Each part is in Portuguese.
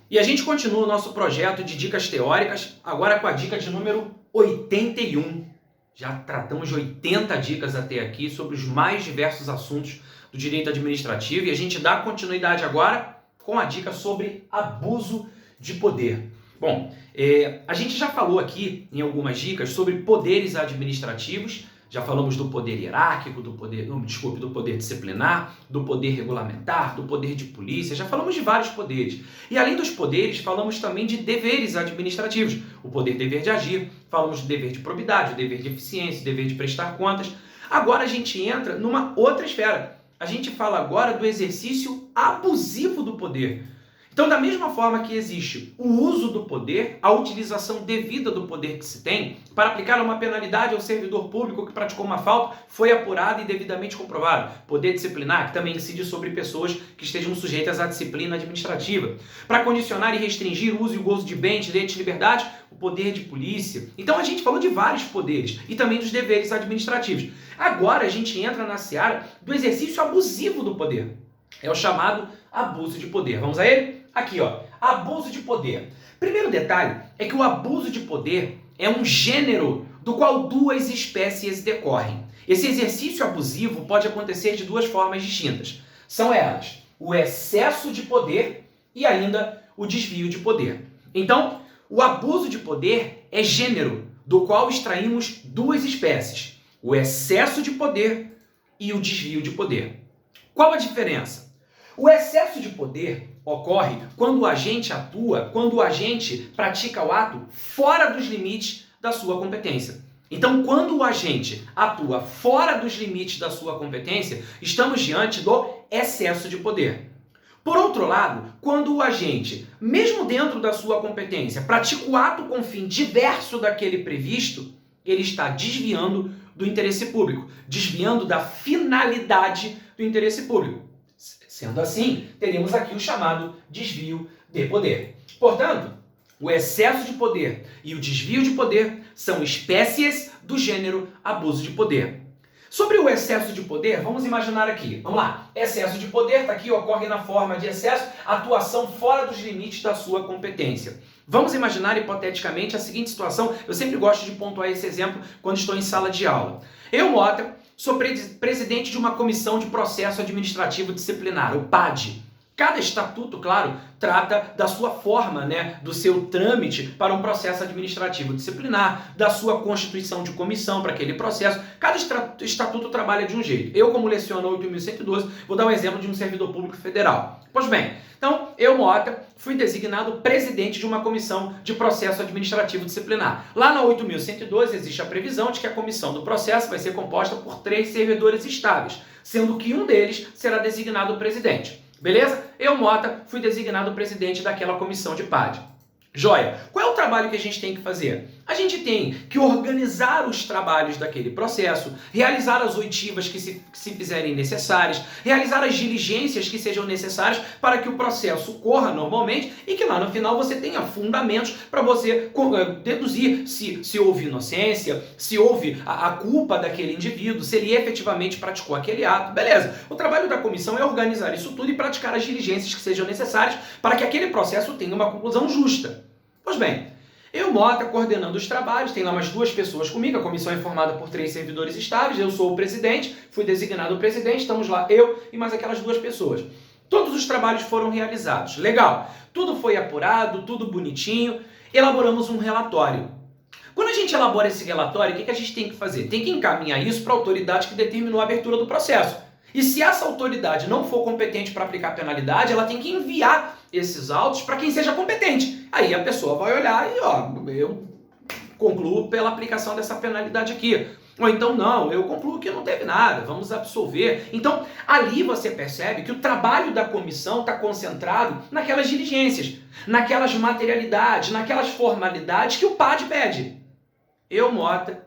E a gente continua o nosso projeto de dicas teóricas, agora com a dica de número 81. Já tratamos de 80 dicas até aqui sobre os mais diversos assuntos do direito administrativo e a gente dá continuidade agora com a dica sobre abuso de poder. Bom, a gente já falou aqui em algumas dicas sobre poderes administrativos. Já falamos do poder hierárquico, do poder disciplinar, do poder regulamentar, do poder de polícia, já falamos de vários poderes. E além dos poderes, falamos também de deveres administrativos. O poder dever de agir, falamos do dever de probidade, o dever de eficiência, o dever de prestar contas. Agora a gente entra numa outra esfera. A gente fala agora do exercício abusivo do poder. Então, da mesma forma que existe o uso do poder, a utilização devida do poder que se tem para aplicar uma penalidade ao servidor público que praticou uma falta, foi apurado e devidamente comprovado. Poder disciplinar, que também incide sobre pessoas que estejam sujeitas à disciplina administrativa. Para condicionar e restringir o uso e o gozo de bens, direitos e liberdades, o poder de polícia. Então, a gente falou de vários poderes e também dos deveres administrativos. Agora, a gente entra na seara do exercício abusivo do poder. É o chamado abuso de poder. Vamos a ele? Aqui, ó, abuso de poder. Primeiro detalhe é que o abuso de poder é um gênero do qual duas espécies decorrem. Esse exercício abusivo pode acontecer de duas formas distintas. São elas o excesso de poder e ainda o desvio de poder. Então, o abuso de poder é gênero do qual extraímos duas espécies, o excesso de poder e o desvio de poder. Qual a diferença? O excesso de poder ocorre quando o agente atua, quando o agente pratica o ato fora dos limites da sua competência. Então, quando o agente atua fora dos limites da sua competência, estamos diante do excesso de poder. Por outro lado, quando o agente, mesmo dentro da sua competência, pratica o ato com fim diverso daquele previsto, ele está desviando do interesse público, desviando da finalidade do interesse público. Sendo assim, teremos aqui o chamado desvio de poder. Portanto, o excesso de poder e o desvio de poder são espécies do gênero abuso de poder. Sobre o excesso de poder, vamos imaginar aqui. Vamos lá. Excesso de poder, está aqui, ocorre na forma de excesso, atuação fora dos limites da sua competência. Vamos imaginar hipoteticamente a seguinte situação. Eu sempre gosto de pontuar esse exemplo quando estou em sala de aula. Eu, Mota, sou presidente de uma comissão de processo administrativo disciplinar, o PAD. Cada estatuto, claro, trata da sua forma, do seu trâmite para um processo administrativo disciplinar, da sua constituição de comissão para aquele processo. Cada estatuto trabalha de um jeito. Eu, como leciono 8.112, vou dar um exemplo de um servidor público federal. Pois bem, então, eu, Mota, fui designado presidente de uma comissão de processo administrativo disciplinar. Lá na 8.112 existe a previsão de que a comissão do processo vai ser composta por 3 servidores estáveis, sendo que um deles será designado presidente. Beleza? Eu, Mota, fui designado presidente daquela comissão de PAD. Joia! Qual é o trabalho que a gente tem que fazer? A gente tem que organizar os trabalhos daquele processo, realizar as oitivas que se fizerem necessárias, realizar as diligências que sejam necessárias para que o processo corra normalmente e que lá no final você tenha fundamentos para você deduzir se houve inocência, se houve a culpa daquele indivíduo, se ele efetivamente praticou aquele ato. Beleza. O trabalho da comissão é organizar isso tudo e praticar as diligências que sejam necessárias para que aquele processo tenha uma conclusão justa. Pois bem, eu, Mota, coordenando os trabalhos, tem lá umas 2 pessoas comigo, a comissão é formada por 3 servidores estáveis, eu sou o presidente, fui designado o presidente, estamos lá eu e mais aquelas 2 pessoas. Todos os trabalhos foram realizados, legal, tudo foi apurado, tudo bonitinho, elaboramos um relatório. Quando a gente elabora esse relatório, o que a gente tem que fazer? Tem que encaminhar isso para a autoridade que determinou a abertura do processo. E se essa autoridade não for competente para aplicar penalidade, ela tem que enviar esses autos para quem seja competente. Aí a pessoa vai olhar e, eu concluo pela aplicação dessa penalidade aqui. Ou então, não, eu concluo que não teve nada, vamos absolver. Então, ali você percebe que o trabalho da comissão está concentrado naquelas diligências, naquelas materialidades, naquelas formalidades que o PAD pede. Eu, Mota,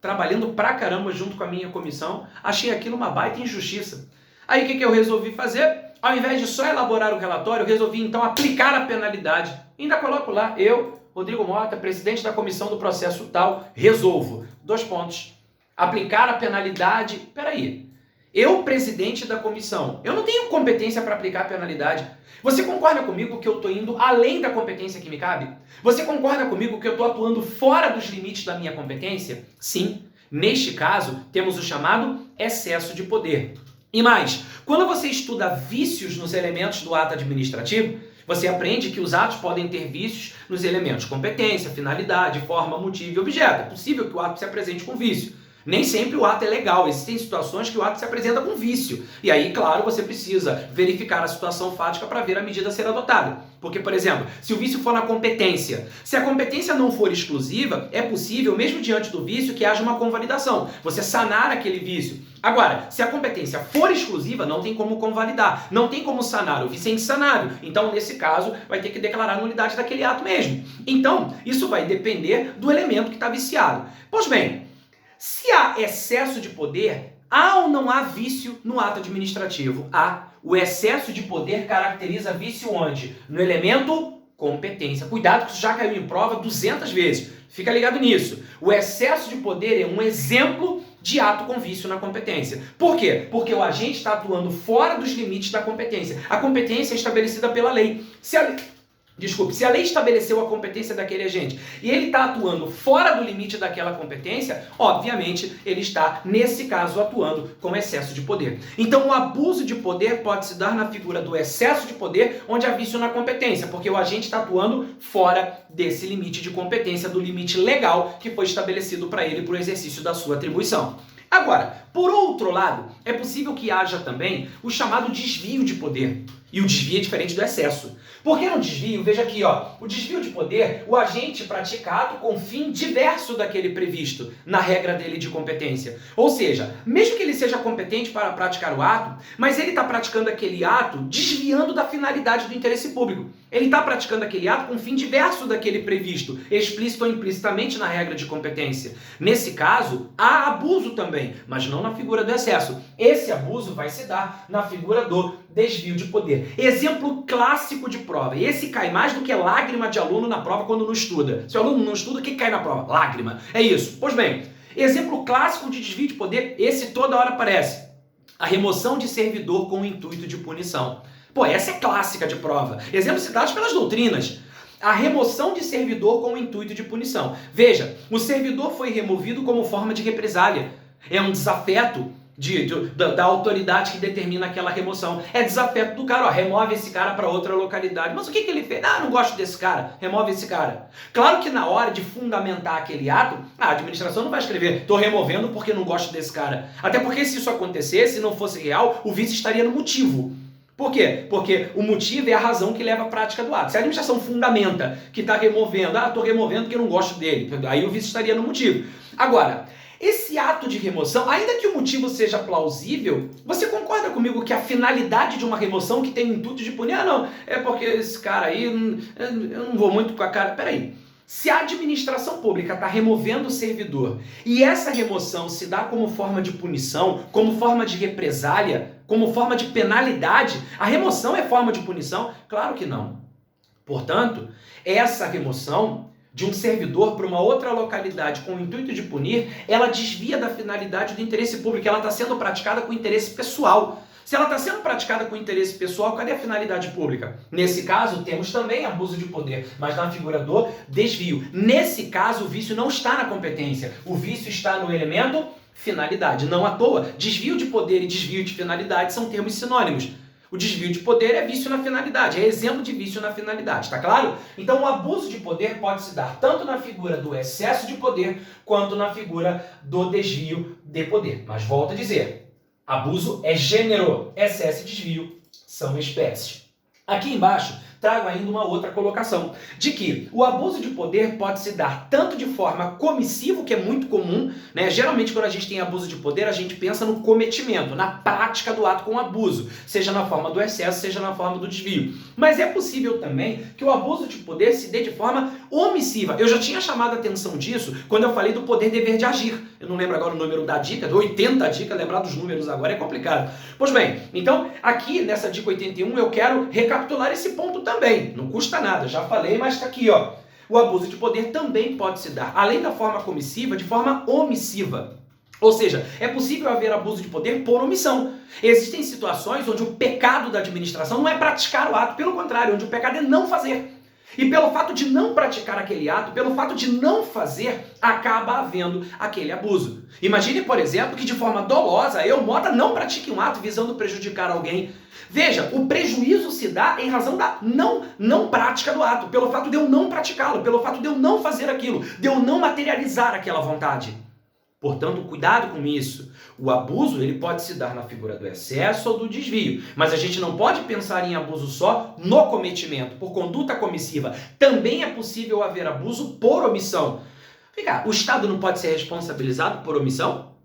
trabalhando pra caramba junto com a minha comissão, achei aquilo uma baita injustiça. Aí o que eu resolvi fazer? Ao invés de só elaborar o relatório, eu resolvi então aplicar a penalidade. Ainda coloco lá, eu, Rodrigo Mota, presidente da comissão do processo tal, resolvo. 2 pontos. Aplicar a penalidade. Peraí, Eu, presidente da comissão, eu não tenho competência para aplicar a penalidade. Você concorda comigo que eu estou indo além da competência que me cabe? Você concorda comigo que eu estou atuando fora dos limites da minha competência? Sim. Neste caso, temos o chamado excesso de poder. E mais, quando você estuda vícios nos elementos do ato administrativo, você aprende que os atos podem ter vícios nos elementos competência, finalidade, forma, motivo e objeto. É possível que o ato se apresente com vício. Nem sempre o ato é legal, existem situações que o ato se apresenta com vício. E aí, claro, você precisa verificar a situação fática para ver a medida a ser adotada. Porque, por exemplo, se o vício for na competência, se a competência não for exclusiva, é possível, mesmo diante do vício, que haja uma convalidação, você sanar aquele vício. Agora, se a competência for exclusiva, não tem como convalidar, não tem como sanar, o vício é insanável. Então, nesse caso, vai ter que declarar a nulidade daquele ato mesmo. Então, isso vai depender do elemento que está viciado. Pois bem, se há excesso de poder, há ou não há vício no ato administrativo? Há. O excesso de poder caracteriza vício onde? No elemento competência. Cuidado que isso já caiu em prova 200 vezes. Fica ligado nisso. O excesso de poder é um exemplo de ato com vício na competência. Por quê? Porque o agente está atuando fora dos limites da competência. A competência é estabelecida pela lei. Se a lei estabeleceu a competência daquele agente e ele está atuando fora do limite daquela competência, obviamente ele está, nesse caso, atuando com excesso de poder. Então o abuso de poder pode se dar na figura do excesso de poder, onde há vício na competência, porque o agente está atuando fora desse limite de competência, do limite legal que foi estabelecido para ele para o exercício da sua atribuição. Agora, por outro lado, é possível que haja também o chamado desvio de poder. E o desvio é diferente do excesso. Porque no desvio, veja aqui, o desvio de poder, o agente pratica ato com fim diverso daquele previsto na regra dele de competência. Ou seja, mesmo que ele seja competente para praticar o ato, mas ele está praticando aquele ato desviando da finalidade do interesse público. Ele está praticando aquele ato com fim diverso daquele previsto, explícito ou implicitamente na regra de competência. Nesse caso, há abuso também, mas não na figura do excesso. Esse abuso vai se dar na figura do desvio de poder. Exemplo clássico de prova. E esse cai mais do que lágrima de aluno na prova quando não estuda. Se o aluno não estuda, o que cai na prova? Lágrima. É isso. Pois bem, exemplo clássico de desvio de poder, esse toda hora aparece. A remoção de servidor com o intuito de punição. Pô, essa é clássica de prova. Exemplos citados pelas doutrinas. A remoção de servidor com o intuito de punição. Veja, o servidor foi removido como forma de represália. É um desafeto da autoridade que determina aquela remoção. É desafeto do cara, remove esse cara para outra localidade. Mas o que ele fez? Não gosto desse cara, remove esse cara. Claro que na hora de fundamentar aquele ato, a administração não vai escrever, estou removendo porque não gosto desse cara. Até porque se isso acontecesse, se não fosse real, o vício estaria no motivo. Por quê? Porque o motivo é a razão que leva à prática do ato. Se a administração fundamenta que está removendo, estou removendo porque eu não gosto dele, aí o vício estaria no motivo. Agora, esse ato de remoção, ainda que o motivo seja plausível, você concorda comigo que a finalidade de uma remoção que tem o intuito de punir, não, é porque esse cara aí, eu não vou muito com a cara, peraí. Se a administração pública está removendo o servidor e essa remoção se dá como forma de punição, como forma de represália, como forma de penalidade, a remoção é forma de punição? Claro que não. Portanto, essa remoção de um servidor para uma outra localidade com o intuito de punir, ela desvia da finalidade do interesse público, ela está sendo praticada com interesse pessoal. Se ela está sendo praticada com interesse pessoal, cadê a finalidade pública? Nesse caso, temos também abuso de poder, mas na figura do desvio. Nesse caso, o vício não está na competência, o vício está no elemento finalidade. Não à toa, desvio de poder e desvio de finalidade são termos sinônimos. O desvio de poder é vício na finalidade, é exemplo de vício na finalidade, tá claro? Então o abuso de poder pode se dar tanto na figura do excesso de poder, quanto na figura do desvio de poder. Mas volto a dizer, abuso é gênero, excesso e desvio são espécies. Aqui embaixo, trago ainda uma outra colocação, de que o abuso de poder pode se dar tanto de forma comissiva, que é muito comum, né? Geralmente quando a gente tem abuso de poder, a gente pensa no cometimento, na prática do ato com abuso, seja na forma do excesso, seja na forma do desvio. Mas é possível também que o abuso de poder se dê de forma omissiva. Eu já tinha chamado a atenção disso quando eu falei do poder dever de agir. Eu não lembro agora o número da dica, 80 dicas, lembrar dos números agora é complicado. Pois bem, então aqui nessa dica 81 eu quero recapitular esse ponto também. Não custa nada, já falei, mas está aqui, ó. O abuso de poder também pode se dar, além da forma comissiva, de forma omissiva. Ou seja, é possível haver abuso de poder por omissão. Existem situações onde o pecado da administração não é praticar o ato, pelo contrário, onde o pecado é não fazer. E pelo fato de não praticar aquele ato, pelo fato de não fazer, acaba havendo aquele abuso. Imagine, por exemplo, que de forma dolosa eu, Mota, não pratique um ato visando prejudicar alguém. Veja, o prejuízo se dá em razão da não prática do ato, pelo fato de eu não praticá-lo, pelo fato de eu não fazer aquilo, de eu não materializar aquela vontade. Portanto, cuidado com isso. O abuso ele pode se dar na figura do excesso ou do desvio, mas a gente não pode pensar em abuso só no cometimento, por conduta comissiva. Também é possível haver abuso por omissão. Vem cá, o Estado não pode ser responsabilizado por omissão?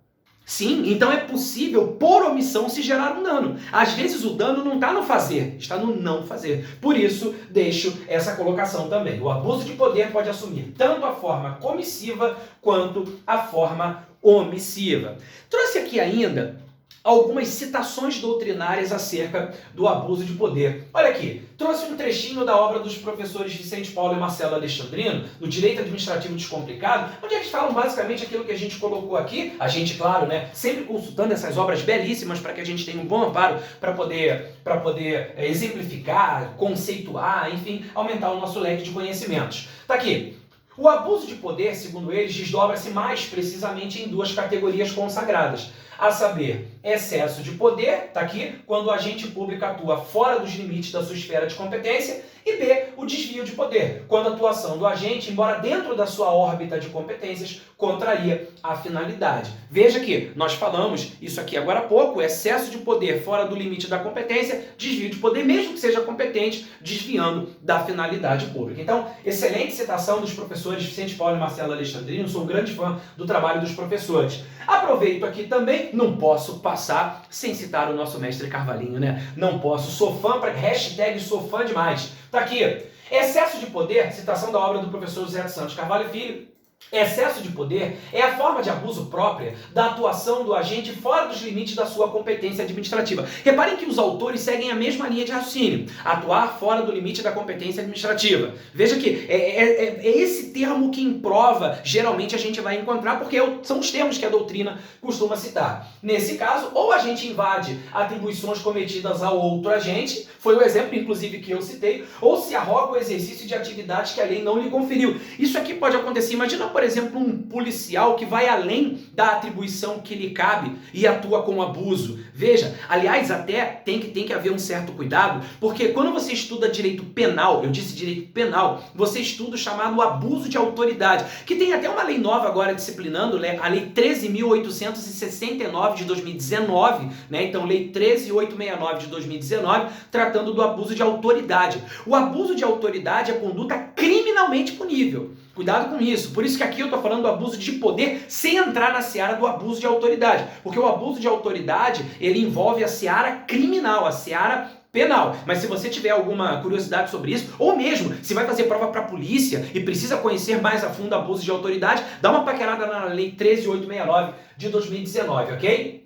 Sim, então é possível, por omissão, se gerar um dano. Às vezes o dano não está no fazer, está no não fazer. Por isso, deixo essa colocação também. O abuso de poder pode assumir tanto a forma comissiva quanto a forma omissiva. Trouxe aqui ainda algumas citações doutrinárias acerca do abuso de poder. Olha aqui, trouxe um trechinho da obra dos professores Vicente Paulo e Marcelo Alexandrino, no Direito Administrativo Descomplicado, onde eles falam basicamente aquilo que a gente colocou aqui, a gente, claro, né, sempre consultando essas obras belíssimas para que a gente tenha um bom amparo para poder exemplificar, conceituar, enfim, aumentar o nosso leque de conhecimentos. Tá aqui. O abuso de poder, segundo eles, desdobra-se mais precisamente em duas categorias consagradas, a saber, excesso de poder, está aqui, quando o agente público atua fora dos limites da sua esfera de competência, e B, o desvio de poder, quando a atuação do agente, embora dentro da sua órbita de competências, contraria a finalidade. Veja que nós falamos isso aqui agora há pouco, excesso de poder fora do limite da competência, desvio de poder, mesmo que seja competente, desviando da finalidade pública. Então, excelente citação dos professores Vicente Paulo e Marcelo Alexandrino, sou um grande fã do trabalho dos professores. Aproveito aqui também, não posso passar sem citar o nosso mestre Carvalhinho, né? Não posso, sou fã, hashtag sou fã demais. Tá aqui, excesso de poder, citação da obra do professor José de Santos Carvalho Filho. Excesso de poder é a forma de abuso própria da atuação do agente fora dos limites da sua competência administrativa. Reparem que os autores seguem a mesma linha de raciocínio, atuar fora do limite da competência administrativa. Veja que é esse termo que em prova geralmente a gente vai encontrar, porque são os termos que a doutrina costuma citar. Nesse caso, ou a gente invade atribuições cometidas ao outro agente, foi o exemplo inclusive que eu citei, ou se arroga o exercício de atividades que a lei não lhe conferiu. Isso aqui pode acontecer, imagina por exemplo, um policial que vai além da atribuição que lhe cabe e atua com abuso. Veja, aliás, até tem que haver um certo cuidado, porque quando você estuda direito penal, eu disse direito penal, você estuda o chamado abuso de autoridade, que tem até uma lei nova agora disciplinando, a Lei 13.869 de 2019, né? Então, Lei 13.869 de 2019, tratando do abuso de autoridade. O abuso de autoridade é conduta criminalmente punível. Cuidado com isso. Por isso que aqui eu estou falando do abuso de poder sem entrar na seara do abuso de autoridade. Porque o abuso de autoridade, ele envolve a seara criminal, a seara penal. Mas se você tiver alguma curiosidade sobre isso, ou mesmo se vai fazer prova para a polícia e precisa conhecer mais a fundo o abuso de autoridade, dá uma paquerada na Lei 13.869 de 2019, ok?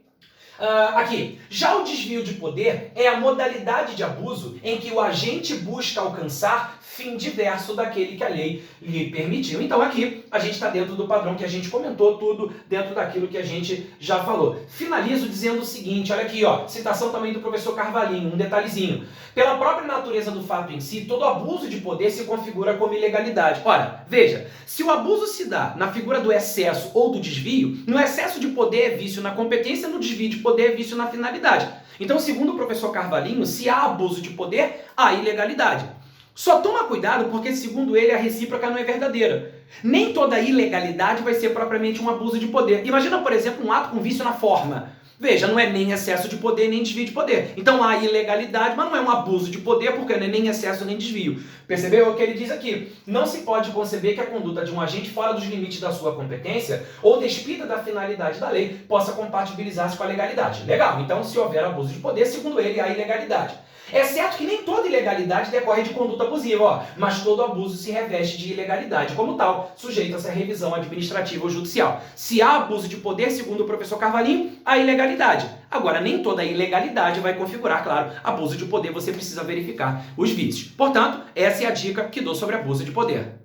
Aqui, já o desvio de poder é a modalidade de abuso em que o agente busca alcançar fim diverso daquele que a lei lhe permitiu. Então aqui a gente está dentro do padrão que a gente comentou, tudo dentro daquilo que a gente já falou. Finalizo dizendo o seguinte, olha aqui, ó, citação também do professor Carvalhinho, um detalhezinho. Pela própria natureza do fato em si, todo abuso de poder se configura como ilegalidade. Ora, veja, se o abuso se dá na figura do excesso ou do desvio, no excesso de poder é vício na competência, no desvio de poder é vício na finalidade. Então, segundo o professor Carvalhinho, se há abuso de poder, há ilegalidade. Só toma cuidado porque, segundo ele, a recíproca não é verdadeira. Nem toda ilegalidade vai ser propriamente um abuso de poder. Imagina, por exemplo, um ato com vício na forma. Veja, não é nem excesso de poder, nem desvio de poder. Então há ilegalidade, mas não é um abuso de poder, porque não é nem excesso, nem desvio. Percebeu o que ele diz aqui? Não se pode conceber que a conduta de um agente fora dos limites da sua competência ou despida da finalidade da lei possa compatibilizar-se com a legalidade. Legal, então se houver abuso de poder, segundo ele, há ilegalidade. É certo que nem toda ilegalidade decorre de conduta abusiva, ó, mas todo abuso se reveste de ilegalidade. Como tal, sujeita-se à revisão administrativa ou judicial. Se há abuso de poder, segundo o professor Carvalhinho, há ilegalidade. Agora, nem toda ilegalidade vai configurar, claro, abuso de poder, você precisa verificar os vícios. Portanto, essa é a dica que dou sobre abuso de poder.